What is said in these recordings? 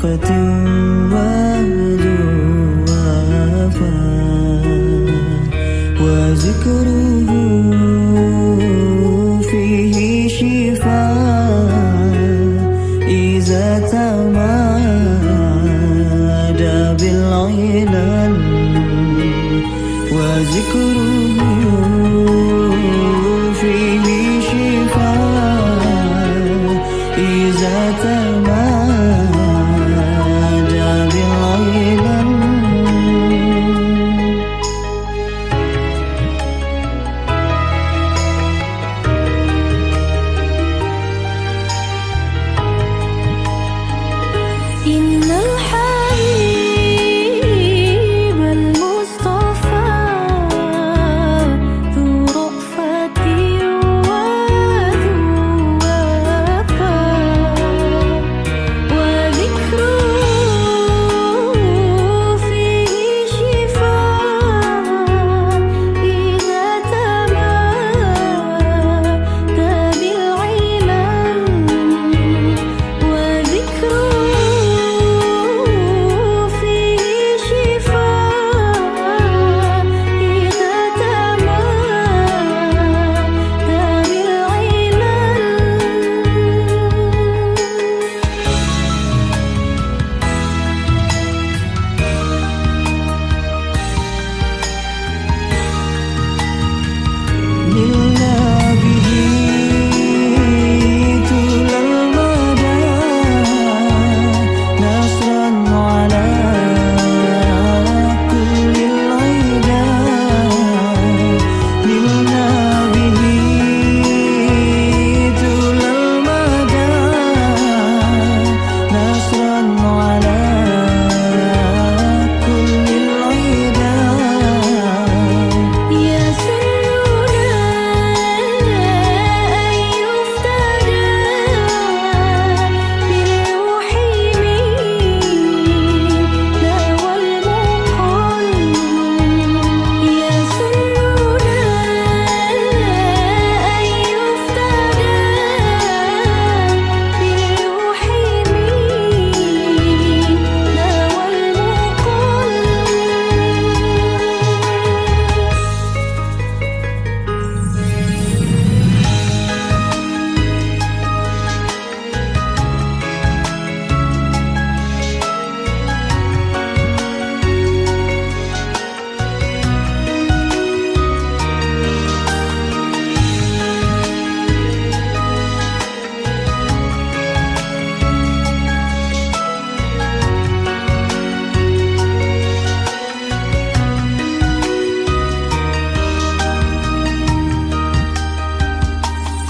رأفة وذو وفاء وذكره فيه شفاء إذا تمادى بالعلل وذكره فيه شفاء إذا تمادى بالعلل إن الحبيب المصطفى ذو رأفة وذو وفاء وذكره فيه شفاء إذا تمادى بالعلل وذكره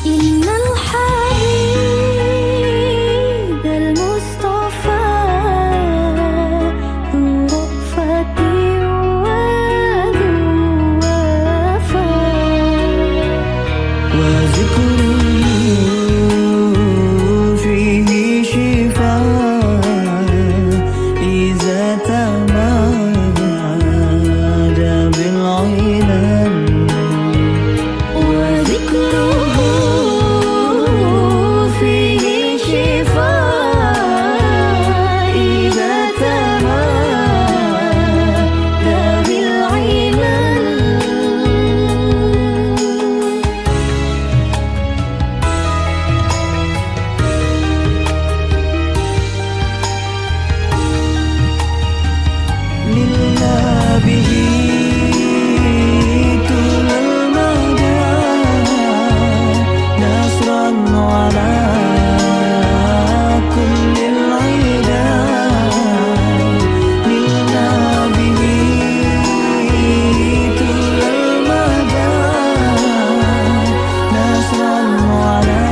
إن الحبيب المصطفى ذو رأفة وذو وفاء وذكره فيه شفاء إذا تمادى بالعلل وذكره فيه شفاء إذا تمادى بالعلل لله به طول المدى نصرا على كل العدا لله به طول المدى نصرا على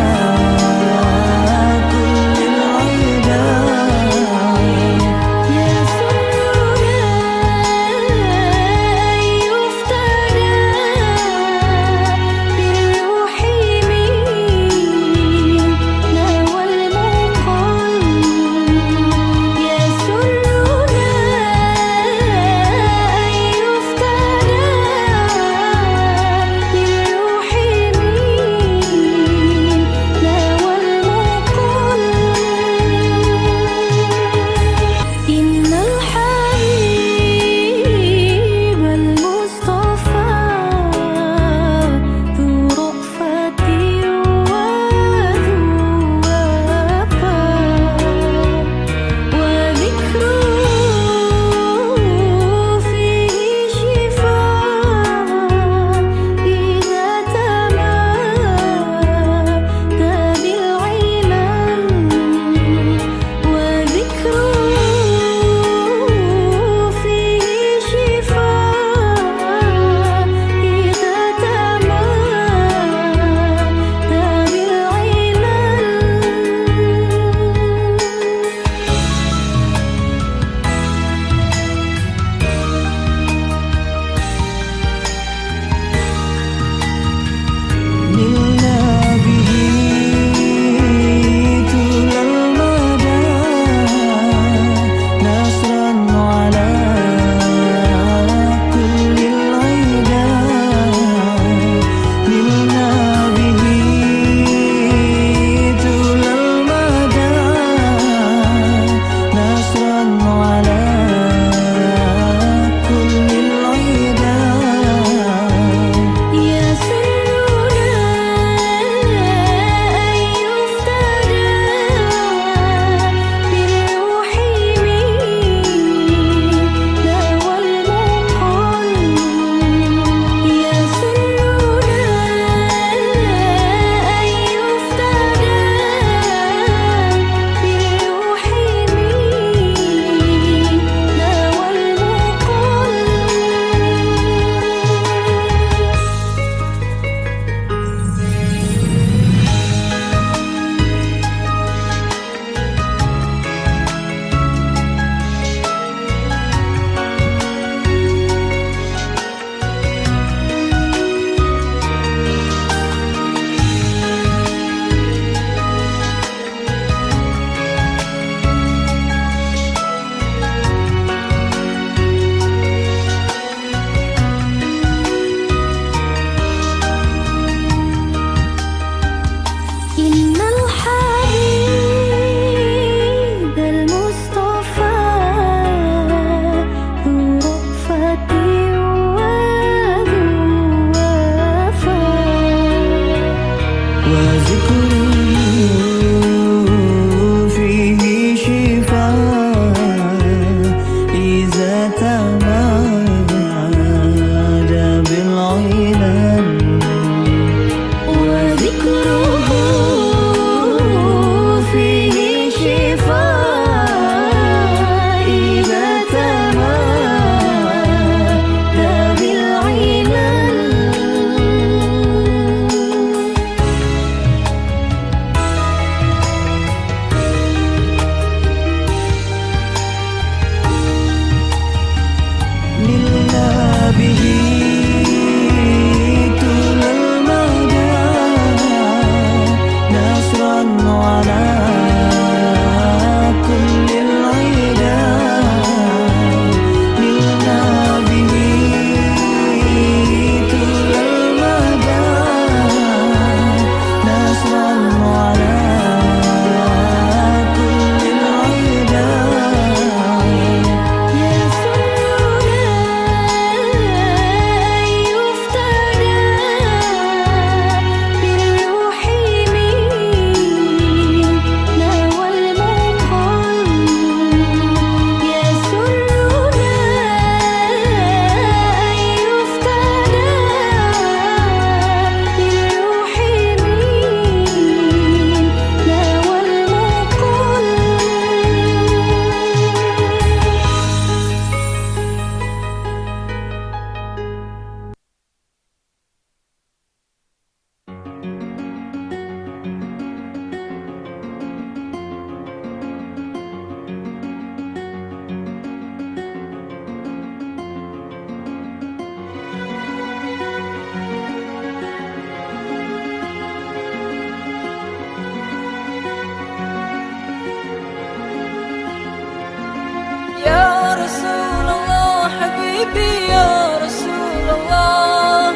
كل العدا به طول المدى نصرا على كل العدا نلنا به طول المدى نصرا على كل العدا يسرنا أن يفتدى بالروح منا والمقل يسرنا أن يفتدى بالروح منا والمقل يا رسول الله حبيبي يا رسول الله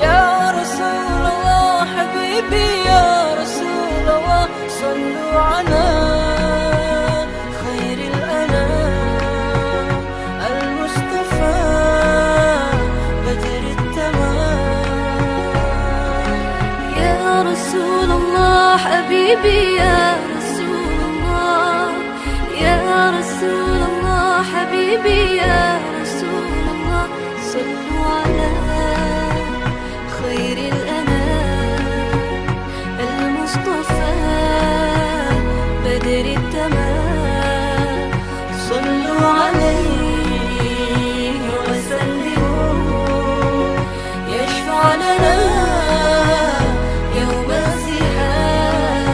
يا رسول الله حبيبي يا رسول الله صلوا على خير الأنام المصطفى بدر التمام يا رسول الله حبيبي يا رسول الله يا رسول الله حبيبي يا رسول الله صلوا على خير الأنام المصطفى بدر التمام صلوا عليه وسلموا يشفع لنا يوم الزحام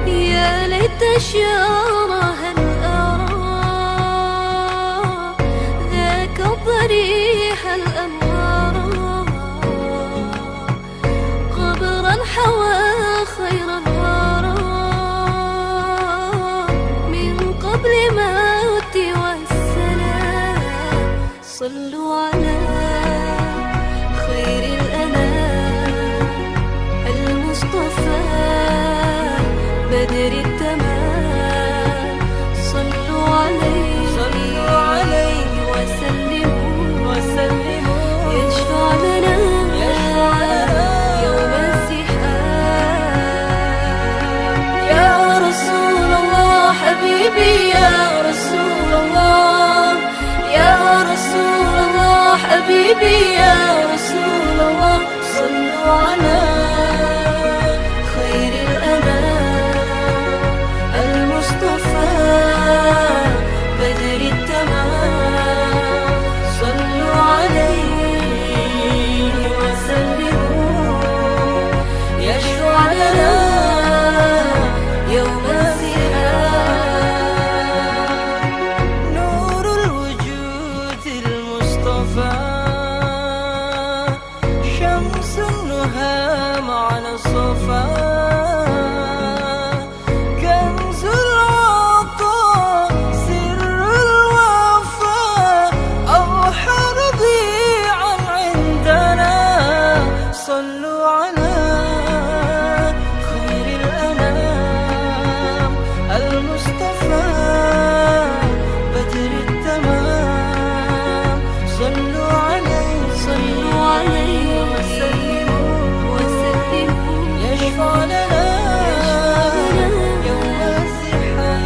يا ليت شعره هل أرى ذاك الضريح الأنوار قبرا حوى خير الورى من قبل موت والسلام صلوا على خير الأنام المصطفى بدر التمام صلوا عليه وسلموا يشفع لنا يوم الزحام يا رسول الله حبيبي يا رسول الله يا رسول الله حبيبي يا رسول الله صلوا على خير الأنام المصطفى بدر التمام صلوا عليه وسلموا يشفع لنا يوم الزحام نور الوجود المصطفى شمس النهى معنا صفا كنز العطاء سر الوفاء أوحى رضيعا عندنا صلوا على خير الأنام المصطفى بدر التمام صلوا عليه وسلموا يشفع لنا يوم الزحام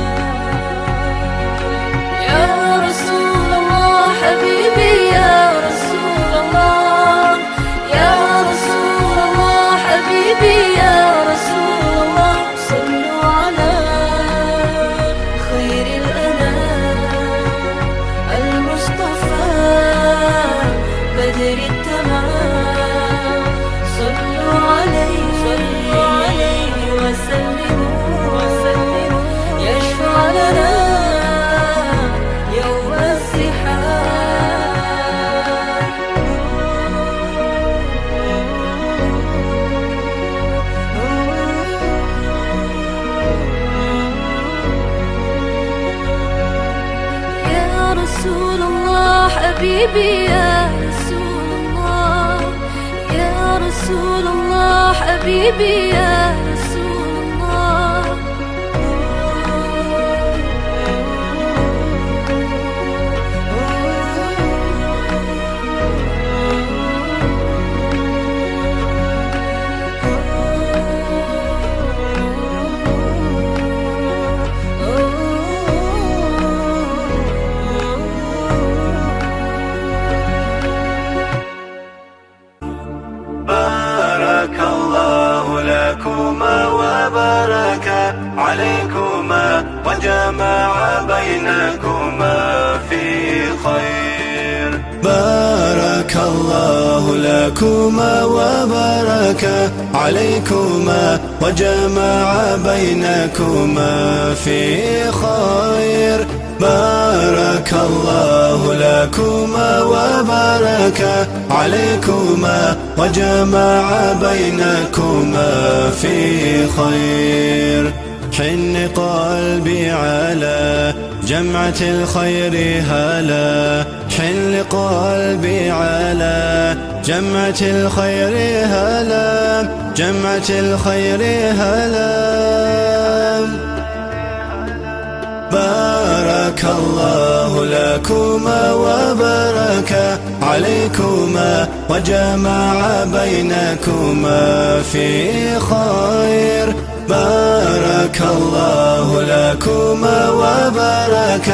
يا رسول الله حبيبي يا رسول الله يا رسول الله حبيبي يا رسول الله صلوا على رسول الله حبيبي يا رسول الله يا رسول الله حبيبي يا رسول الله بارك الله لكما وبارك عليكما وجمع بينكما في خير. بارك الله لكما وبارك عليكما وجمع بينكما في خير. بارك الله لكما وبارك عليكما وجمع بينكما في خير. حن قلبي على جمعة الخير هلا، حن قلبي على جمعة الخير هلا، جمعة الخير هلا. بارك الله لكما وبارك عليكما وجمع بينكما في خير. بارك الله لكما وبارك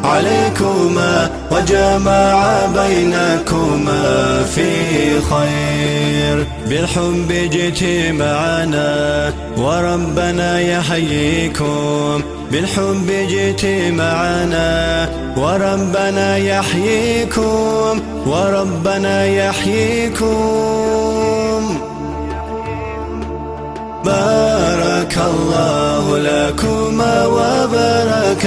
عليكما وجمع بينكما في خير. بالحب جئت معنا وربنا يحييكم، بالحب جئت معنا وربنا يحييكم، وربنا يحييكم. بارك الله لكما وبارك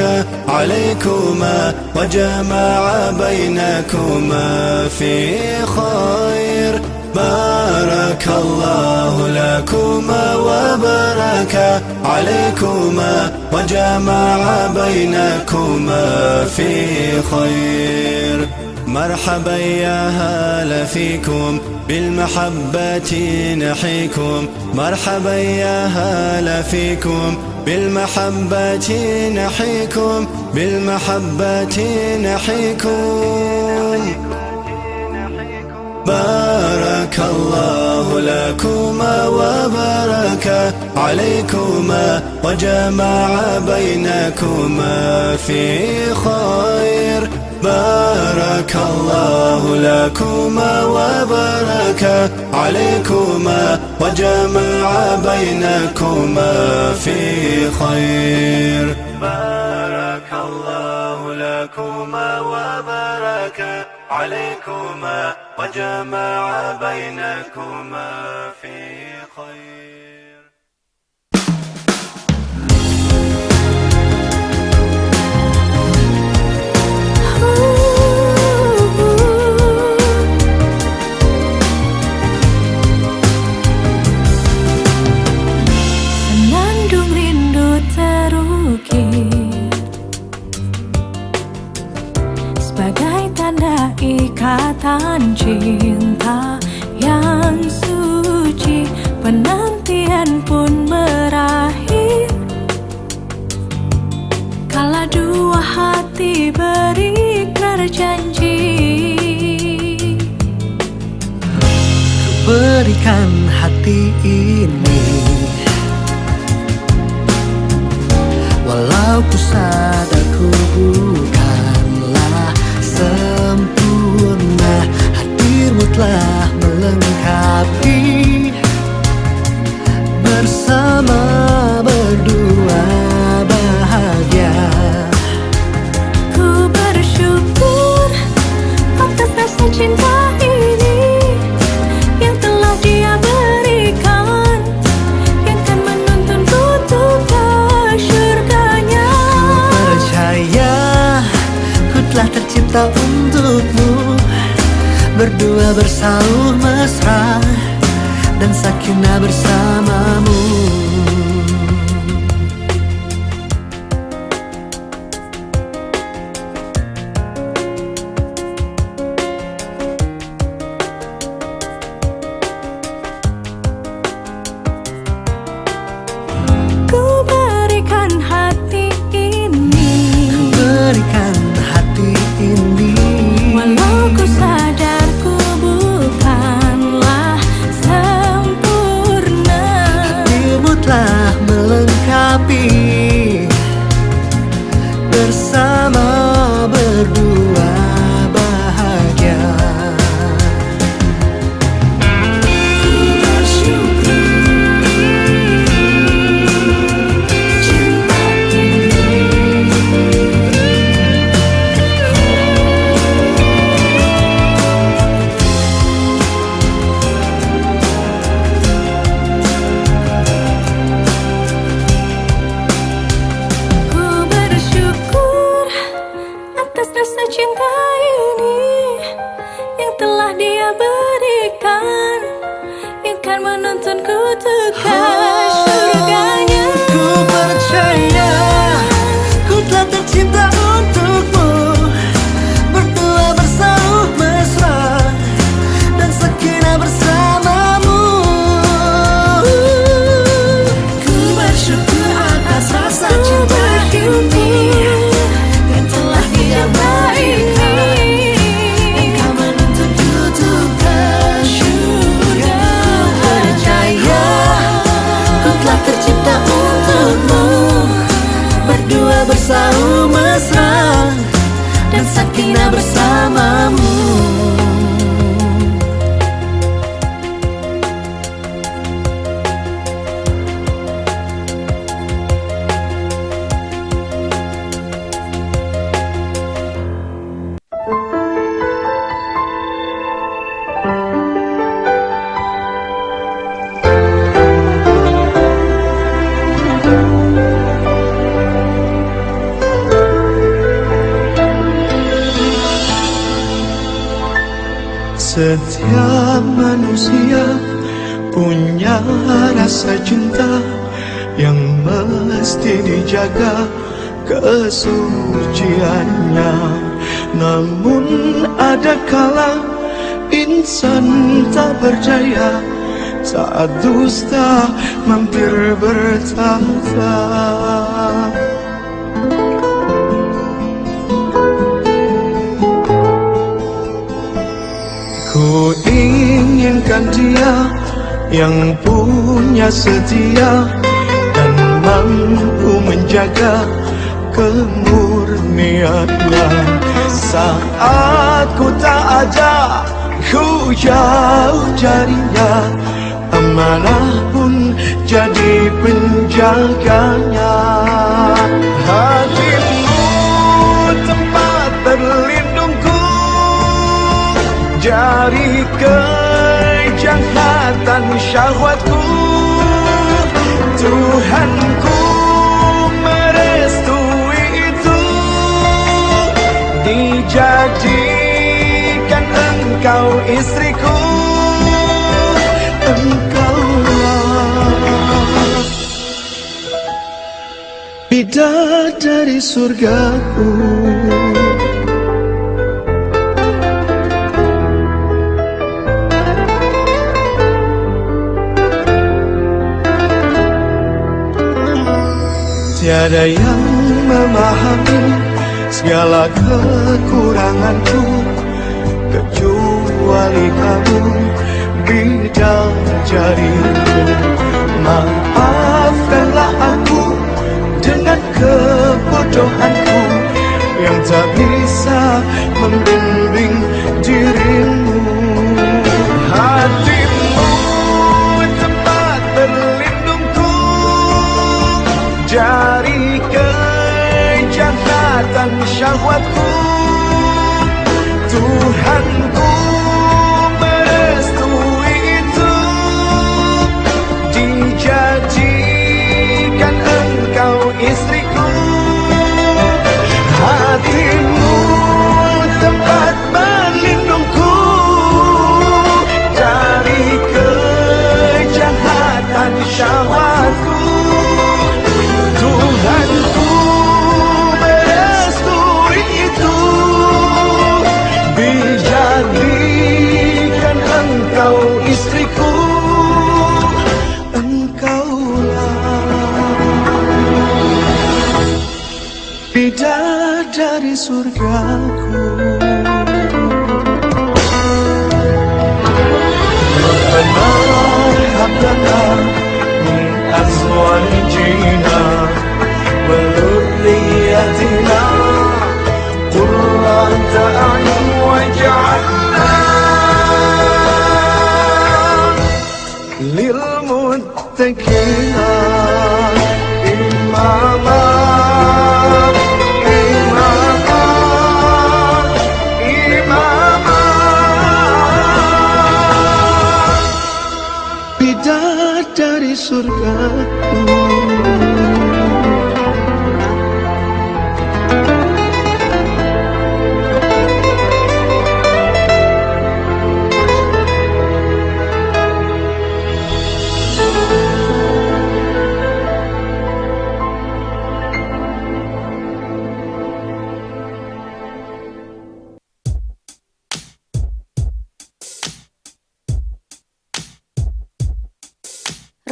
عليكما وجمع بينكما في خير. بارك الله لكما وبارك عليكما وجمع بينكما في خير. مرحبا يا هلا فيكم بالمحبة نحيكم، مرحبا يا هلا فيكم بالمحبة نحيكم، بالمحبة نحيكم. بارك الله لكما وبارك عليكما وجمع بينكما في خير. بارك الله لكما وبارك عليكما وجمع بينكما في خير. بارك الله لكما وبارك عليكما وجمع بينكما في خير. Senandung rindu terukir sebagai tanda ikatan cinta yang suci. Penantian pun berakhir kala dua hati berikrar janji. Berikan hati ini walau ku sadar ku bukanlah sempurna. Hadirmu telah melengkapi bersama berdua bahagia. Ku bersyukur atas rasa cinta ini yang telah Dia berikan, yang kan menuntunku untuk ke syurganya. Ku percaya ku telah tercipta untukmu, berdua bersauh mesra dan sakinah bersamamu. dekat surganya. Ku percaya ku telah tercinta untukmu, berdua bersauh mesra dan sakinah bersamamu. Ku bersyukur atas rasa cinta ini yang telah Dia berikan. Engkau menuntutku untuk ke surga. Percaya ku telah tercipta untukmu, berdua bersauh mesra dan sakinah bersamamu. Setiap manusia punya rasa cinta yang mesti dijaga kesuciannya. Namun ada kala insan tak berdaya saat dusta mampir bertahta. Ku inginkan dia yang punya setia dan mampu menjaga kemurniannya. Saat ku tak ada, ku jauh darinya, amanah pun jadi penjaganya. Hatimu tempat berlindungku dari kejahatan syahwatku. Tuhanku merestui itu, dijadikan engkau istriku. Engkaulah bidadari surgaku. Tiada yang memahami segala kekuranganku kecuali kamu, bidadariku. Maafkanlah aku dengan kebodohanku yang tak bisa membimbing dirimu. Hatimu tempat berlindungku dari kejahatan syahwatku. Tuhanku merestui itu, dijadikan engkau istriku. Hatimu tempat berlindungku dari kejahatan syahwatku. Tuhanku merestui itu, dijadikan engkau istriku. Engkaulah bidadari surgaku. Rabbana hab lana min azwajina wa dhurriyyatina qurrata a'yun waj'alna lil muttaqina imama. Bidadari surgaku.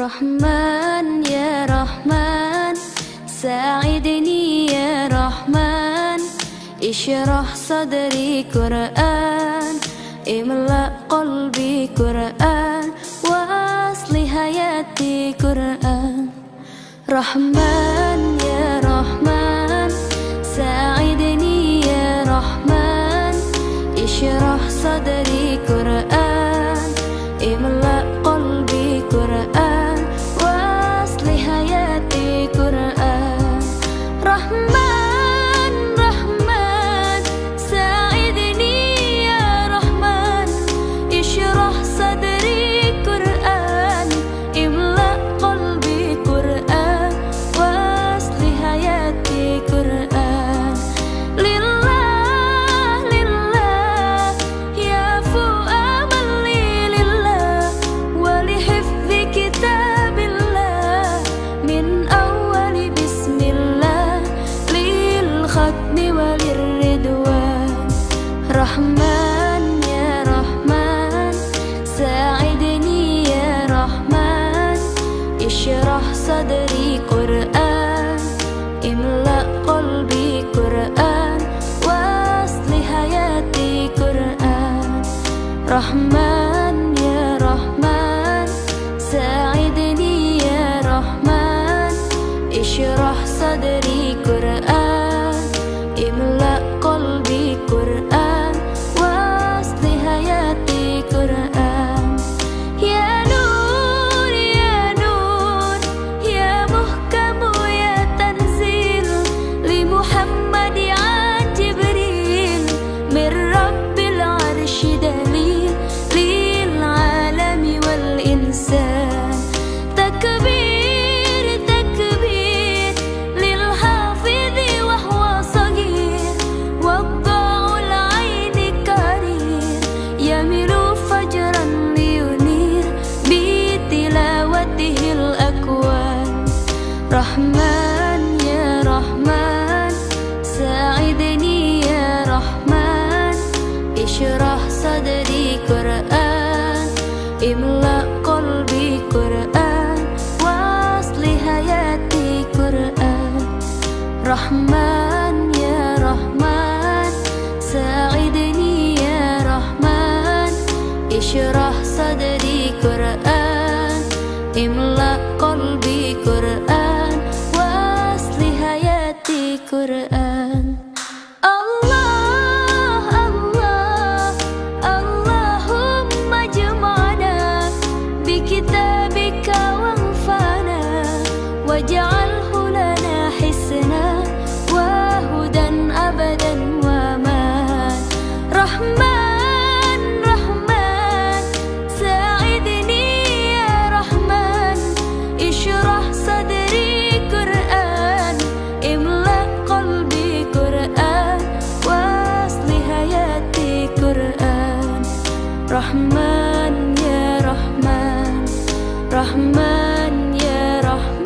Rahman ya Rahman, sa'idni ya Rahman, ishrah sadri Quran, imla qalbi Quran, wa asli hayati Quran. Rahman ya Rahman, sa'idni ya Rahman, ishrah sadri Quran, imla qalbi Quran, wa asli hayati Quran. Rahman, Rahman, sa'idni ya Rahman, ishrah sadri Quran, imla qalbi Quran, wa asli hayati Quran. Lillah, lillah, ya fu'amali lillah, wa lihifzi kitabillah, min awali bismillah, lil khatmi walir ridwan. Rahman ya Rahman, sa'idni ya Rahman, ishrah sadri Quran, imla qalbi Quran, wa asli hayati Quran. Rahman ya Rahman, sa'idni ya Rahman, ishrah sadri Quran, imla qalbi Quran, wa asli hayati Quran. Ya Nur, ya Nur, ya Muhkamu ya Tanzil, li Muhammad ya Jibril, min Rabbil Arshi dalil, lil alami wal insan. Takbir, takbir, lil hafidhi wa huwa sagir, wadda'ul aini karir, yamilu fajran liyunir, bi tilawatihil akwan. Rahman ya Rahman, sa'idni ya Rahman, ishrah sadri Quran, imla qalbi Quran, wa asli hayati Quran. Rahman ya Rahman, sa'idni ya Rahman, ishrah sadri Quran, imla qalbi Quran, wa asli hayati Quran. Allah, Allah, Allahumma jama'na bi kitabika wanfa'na, waj'alhu lana hisna wa hudan abadan wa aman. Rahman, Rahman, sa'idni ya Rahman, ishrah sadri Quran, imla qalbi Quran, wa asli hayati Quran. Rahman ya Rahman, Rahman ya Rahman.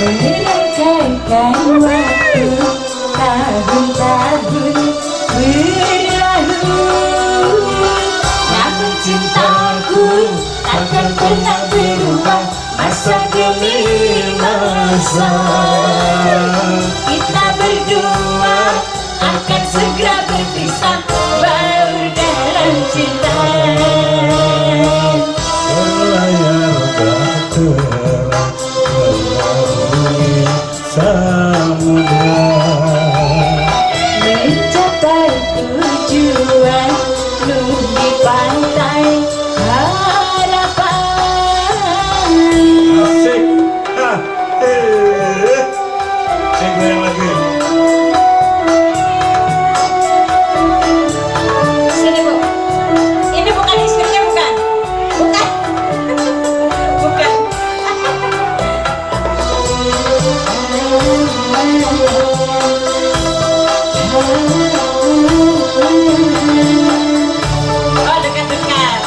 Melangkahkan waktu, tahun-tahun berlalu, namun cintaku takkan pernah berubah masa demi masa. Kita berdua akan segera berpisah, baur dalam cinta. Mencapai tujuan, nur di pantai harapan. Asik. Cek goyang lagi. Sini Bu, ini bukan istrinya bukan? Bukan. Bukan. Oh, dekat-dekat.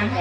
Kita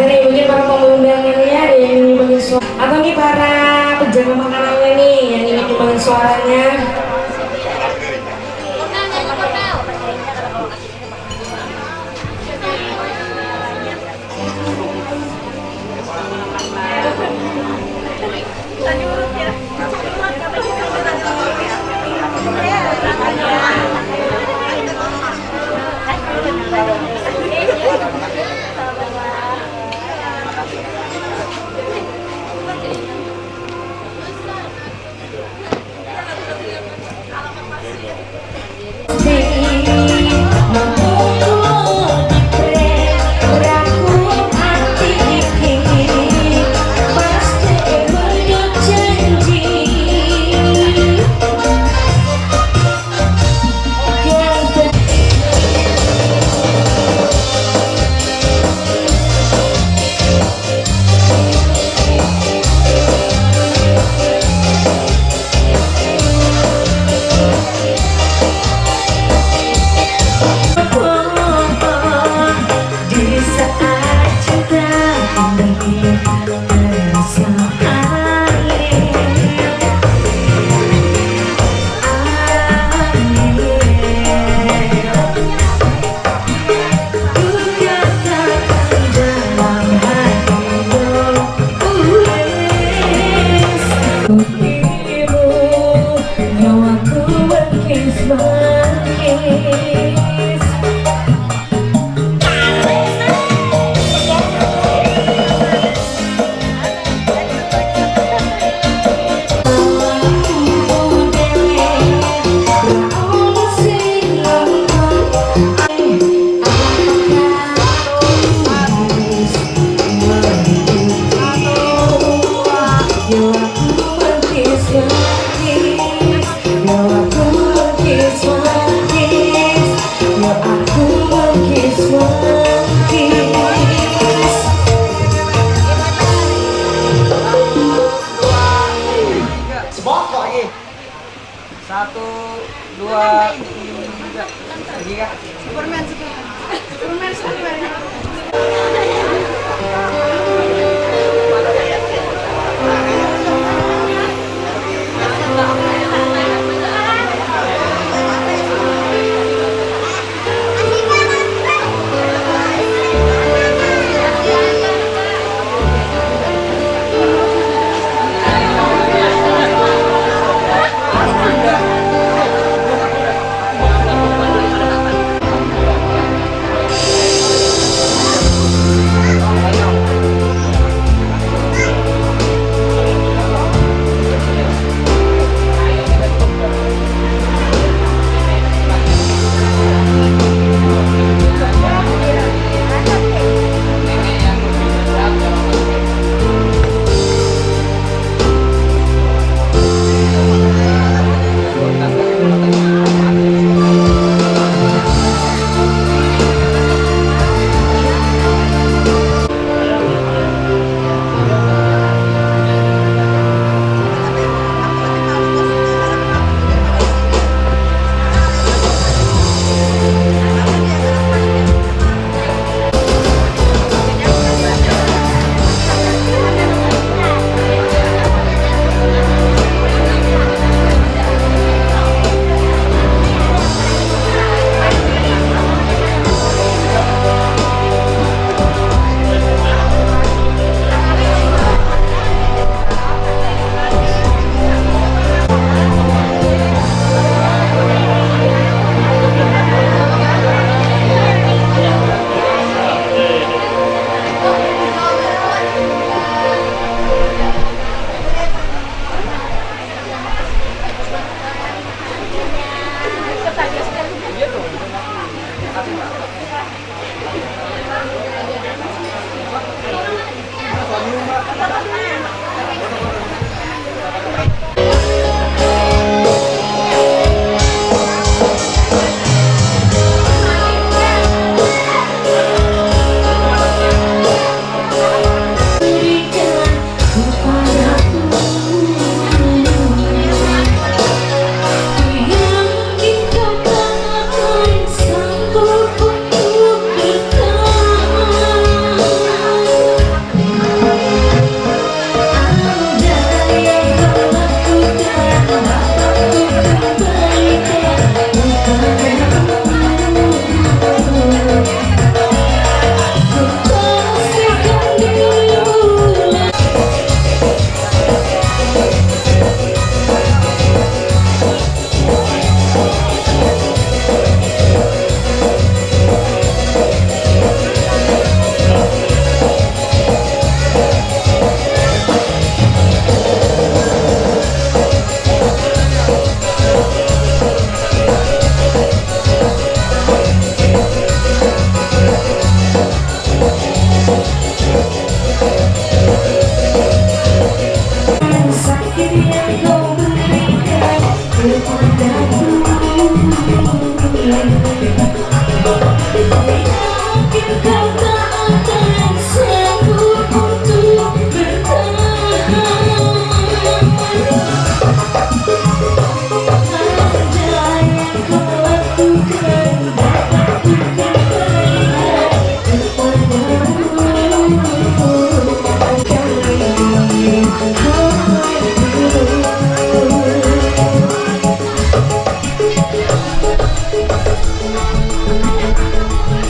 nih mungkin para pengundangannya ada yang nyumbangin suara atau nih para penjaga makanannya nih yang ingin nyumbangin suaranya.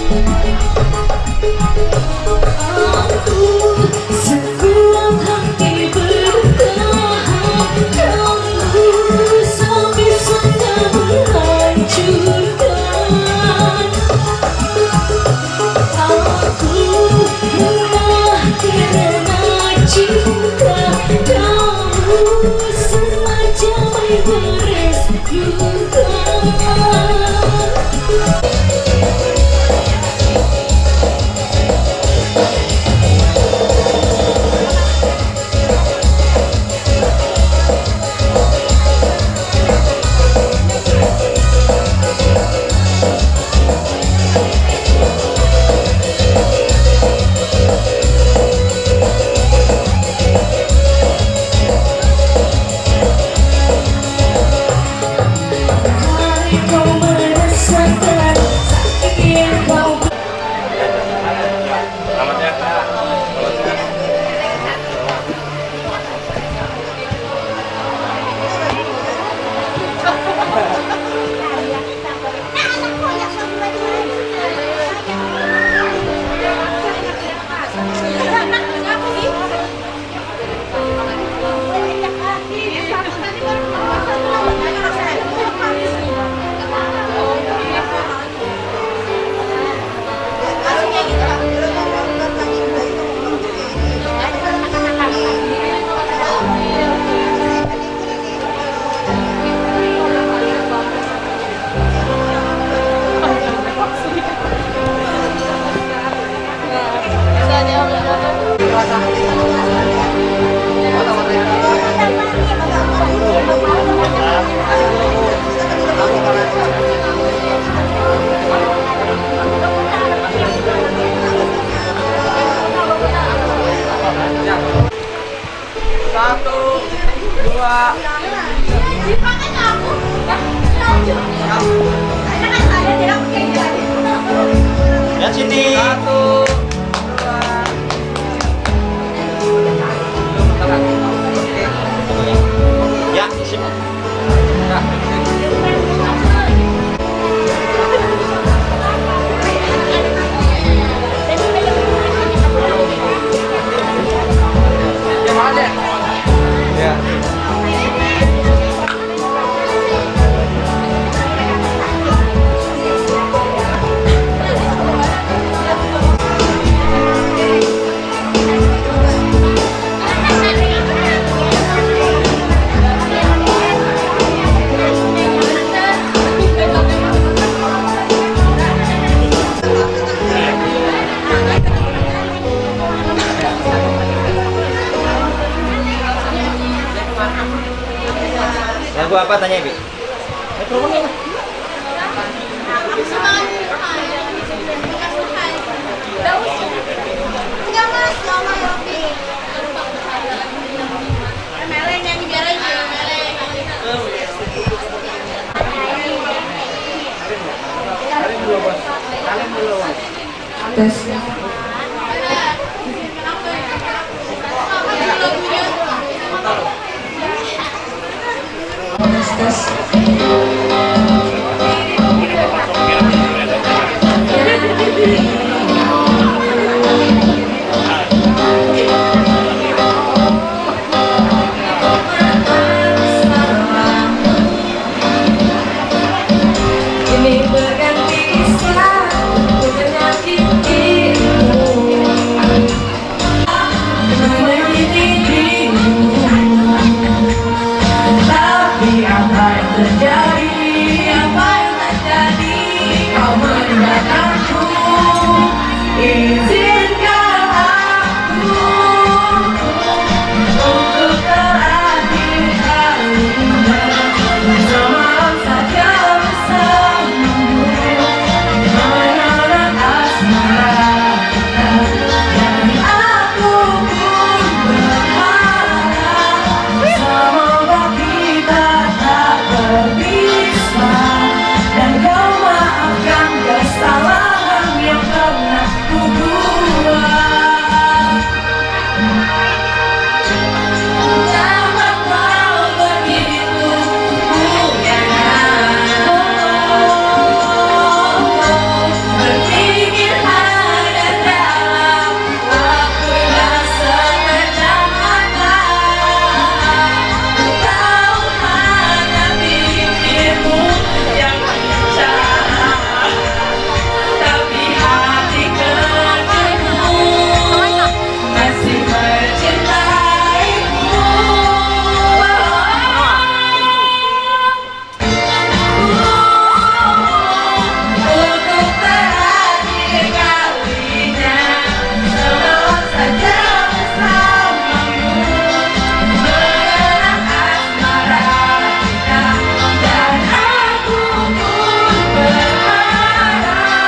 Thank you. Ya Siti. Ya, sip. Lagu apa tanya Ibi? Tes. Tes. Ini berganti kisah menyakiti dirimu, menyakiti dirimu. Tapi apa yang terjadi? Apa yang terjadi? Kau meninggalkanku. Izinkan aku untuk terakhir kalinya semalam saja bersamamu, mengenang asmara kita. Dan aku pun berharap semoga kita tak berpisah, dan kau maafkan kesalahan yang pernah ku buat. Kenapa kau begitu berpikir hanya dalam waktu yang sekejap mata? Kau hanya pikirmu yang bicara, tapi hati kecilmu masih mencintaimu. Untuk terakhir kalinya semalam saja bersamamu, mengenang asmara kita. Dan aku pun berharap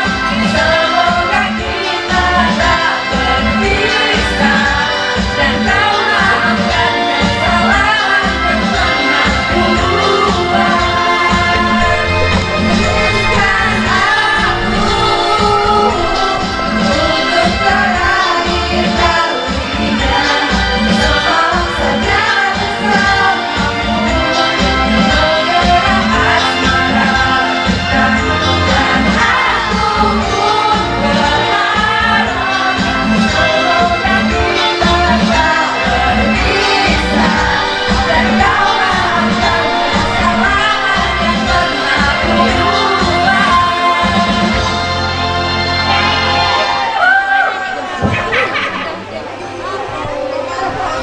semoga kita tak berpisah, dan kau maafkan kesalahan yang pernah ku buat. Izinkan aku untuk terakhir kalinya semalam saja bersamamu, mengenang asmara kita. Dan aku pun berharap semoga kita tak berpisah, dan kau maafkan kesalahan yang pernah ku buat.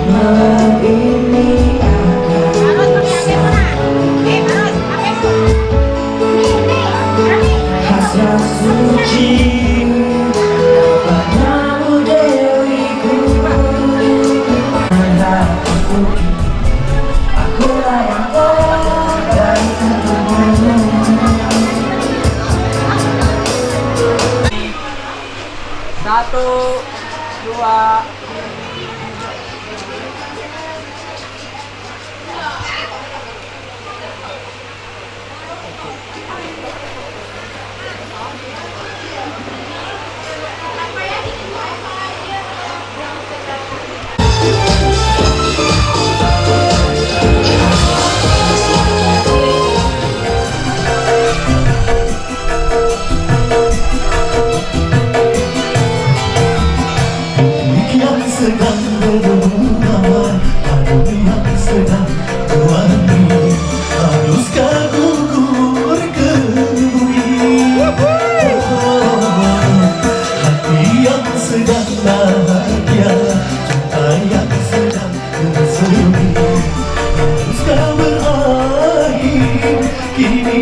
Malam ini hasrat suci padamu Dewiku. Akulah yang terbaik untukmu. Satu, dua. Yang sedang berhubungan, kamu yang sedang berwarni, haruskah gugur ke bumi? Hati yang sedang bahagia, cinta yang sedang bersemi, haruskah berakhir kini?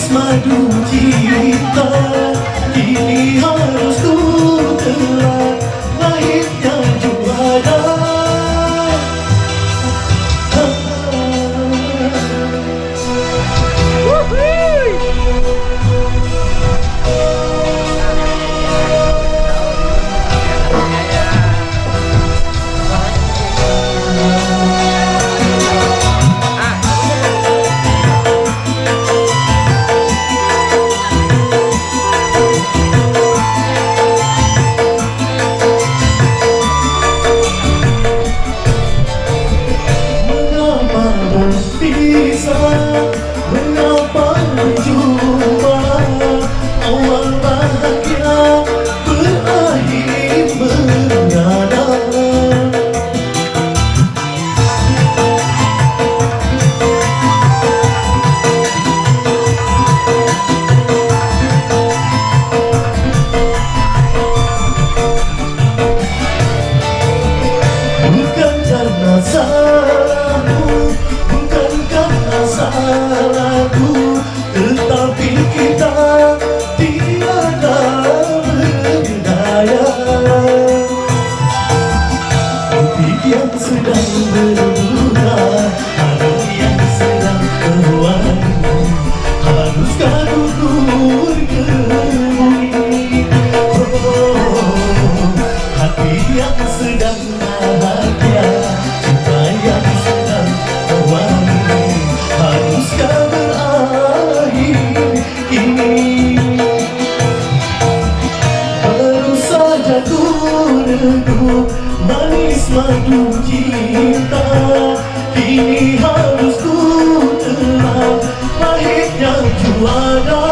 Madu cinta kini harus ku telan lahirnya juara. Mengapa berjumpa awal bahagia berakhir berbeda. Bukan karena salahmu, bukan karena salahku, tetapi kita tiada berdaya. Bukit yang sedang berbunga, hati yang sedang berwarna, haruskah gugur ke bumi? Hati yang sedang bahagia, cinta yang sedang berwarna, haruskah berakhir kini? Baru saja ku redup manis madu cinta, kini harus ku telan pahitnya juara.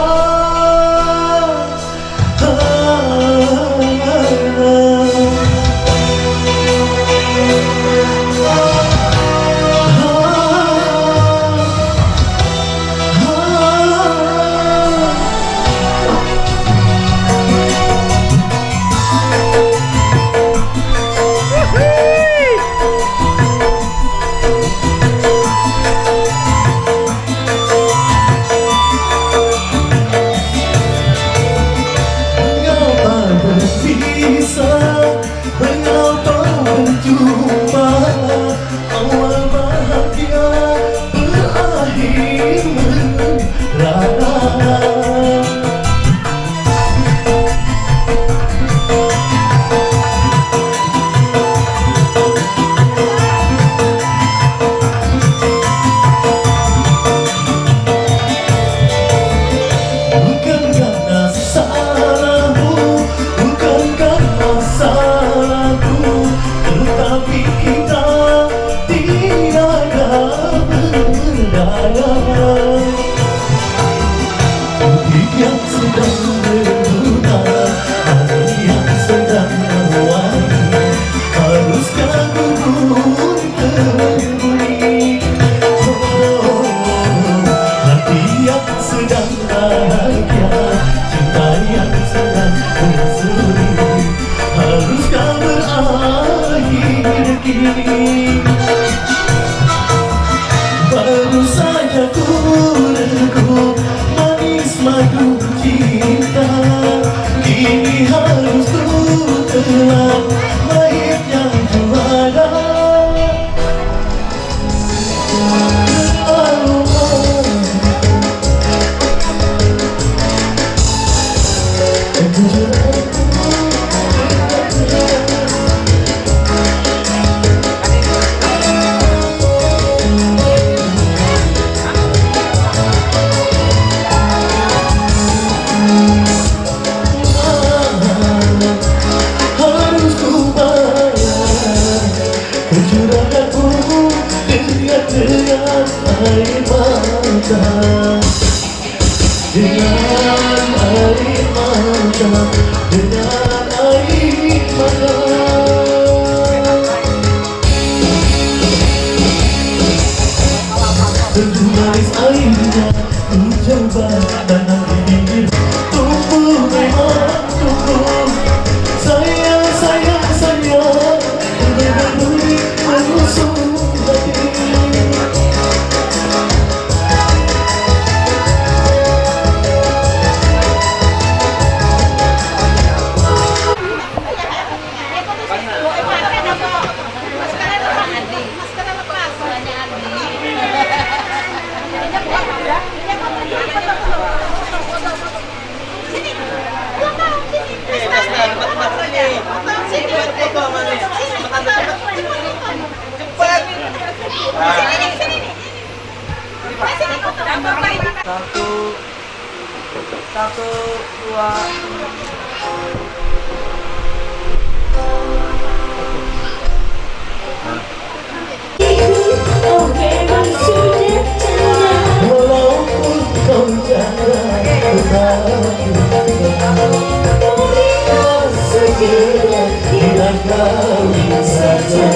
Baru saja ku rengkuh manis madu cinta, kini harus ku telan pahit yang juara. Harus ku bayar kecuranganku dengan air mata, dengan air mata, dengan air mata. Manis airnya ku coba tanam di bibir, tumbuh memang tumbuh. Sayang, sayang, sayang, berduri menusuk hati. Satu, dua. Walaupun kau jangan kau segera kita kawin saja.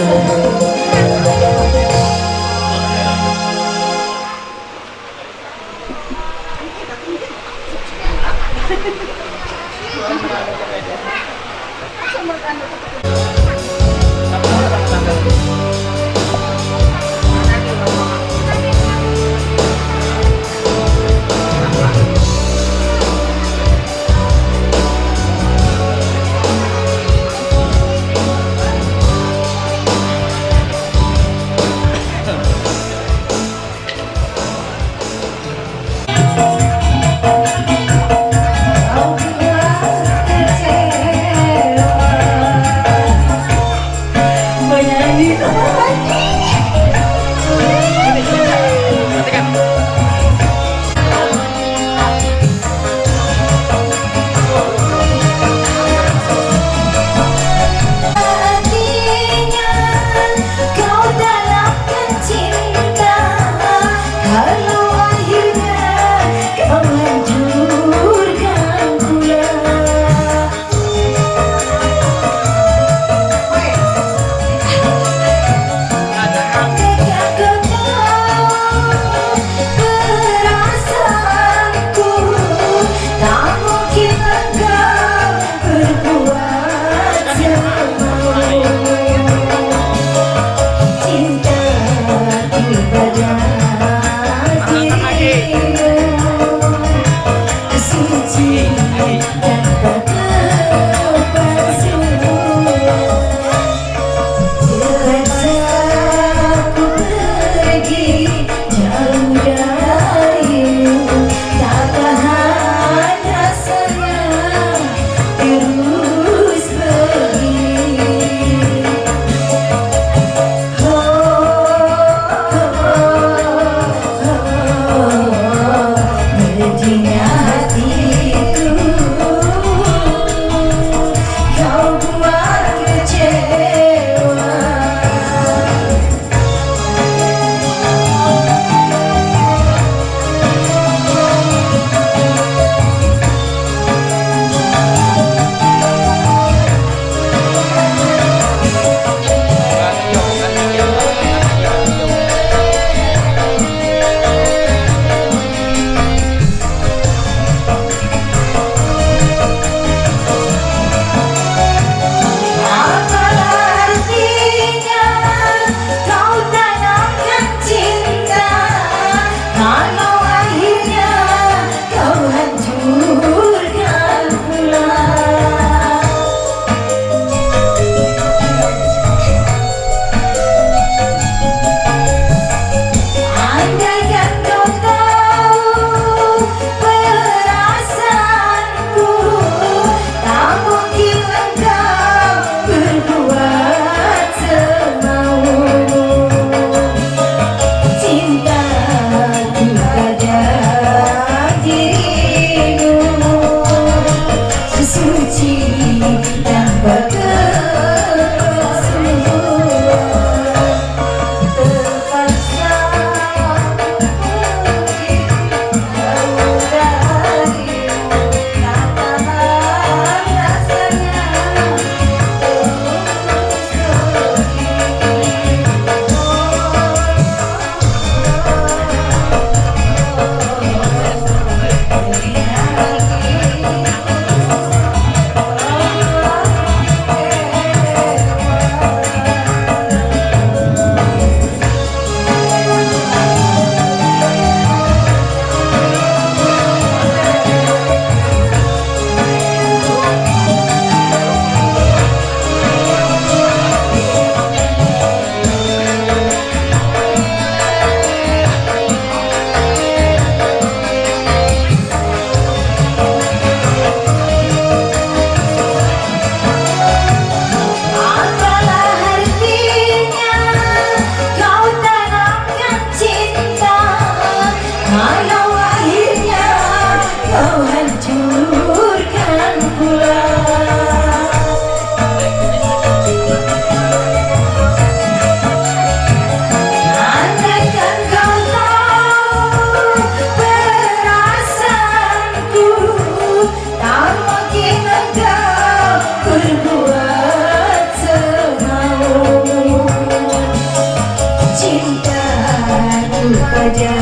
cintaku pada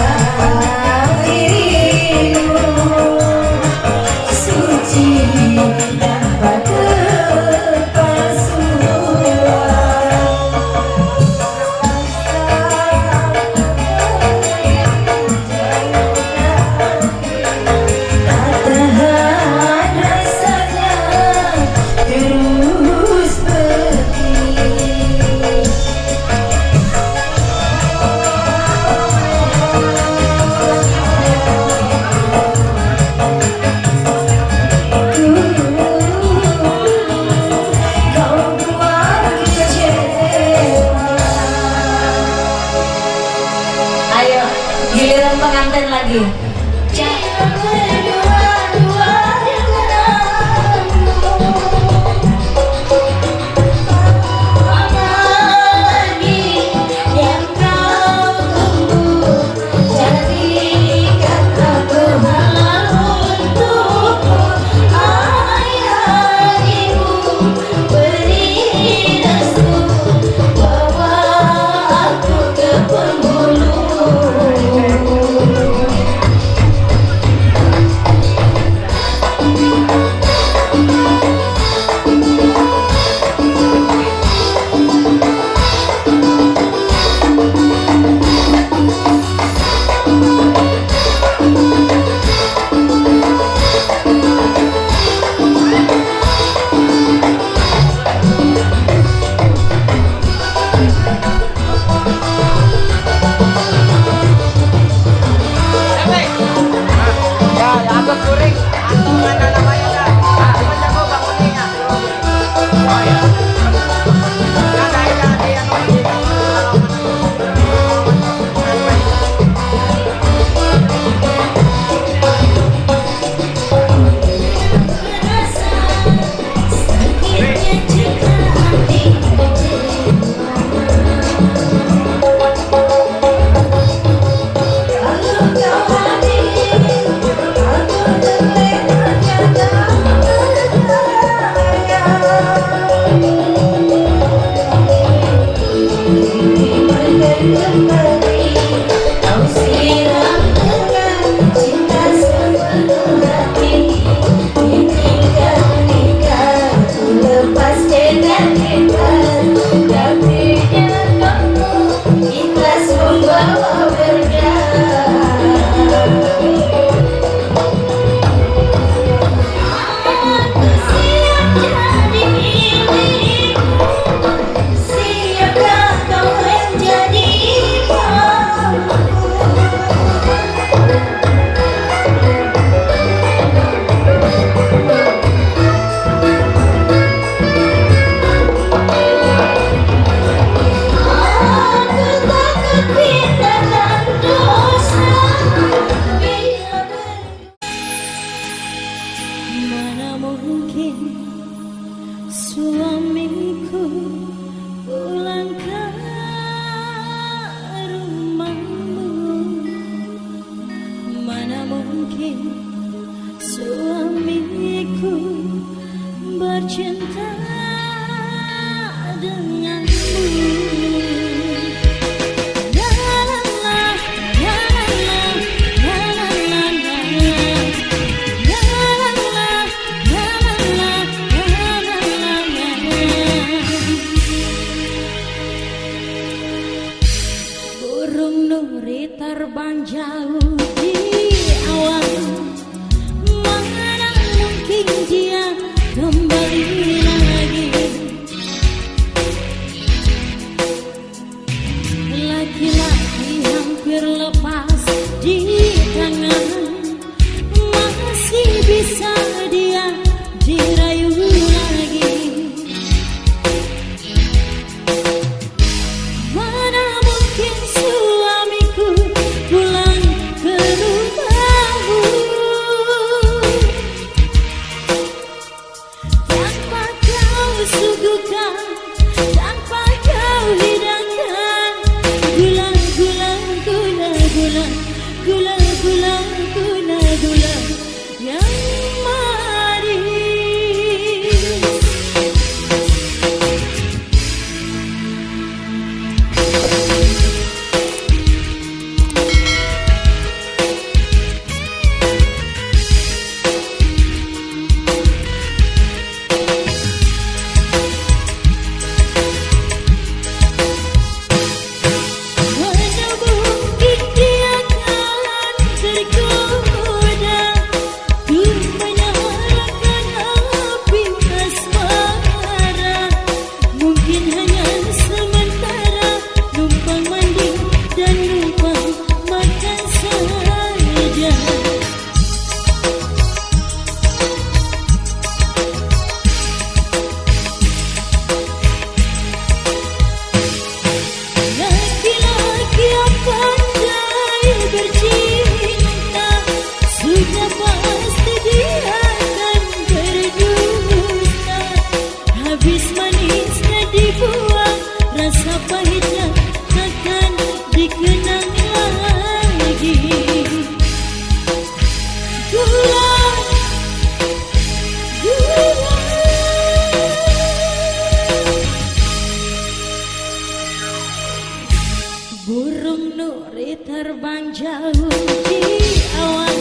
dirimu suci tanpa tak tahan rasanya terus pergi. Kau buat kecewa. Ayo, giliran pengantin lagi. Jangan berdua-dua denganmu. Apa lagi yang kau tunggu? Jadikan aku halal untukmu. Ayah ibu beri restu, bawa aku ke penghulu. Ya, agak kuring. Atau mana namanya dah? Apa jago bang kuningnya? Oh ya. Ada yang Rasa sakitnya jika hati kalau kau hadir, aku terlena kata kembali, kau siram dengan cinta sepenuh hati. Izinkan nikah, ku lepas dengan bebas. Tapi janganmu ikhlas membawa berkah. Aku siap jadi milikmu. Siapkah kau menjadi imamu? Aku takut tindakan dosa bila mana mungkin suamiku pulang ke rumahmu. Mana mungkin suamiku bercinta denganmu. La la la, la la la, la la la la. La la la, la la la, la la la la. Burung nuri terbang jauh di awan. Mana mungkin dia kembali lagi. Laki-laki hampir lepas di tangan, masih bisa dia dirayu lagi. Mana mungkin suamiku pulang ke rumahmu tanpa kau suguhkan, tanpa kau hidangkan gula gula gula gula gula gula gula gula yang manis. Nuri terbang jauh di awan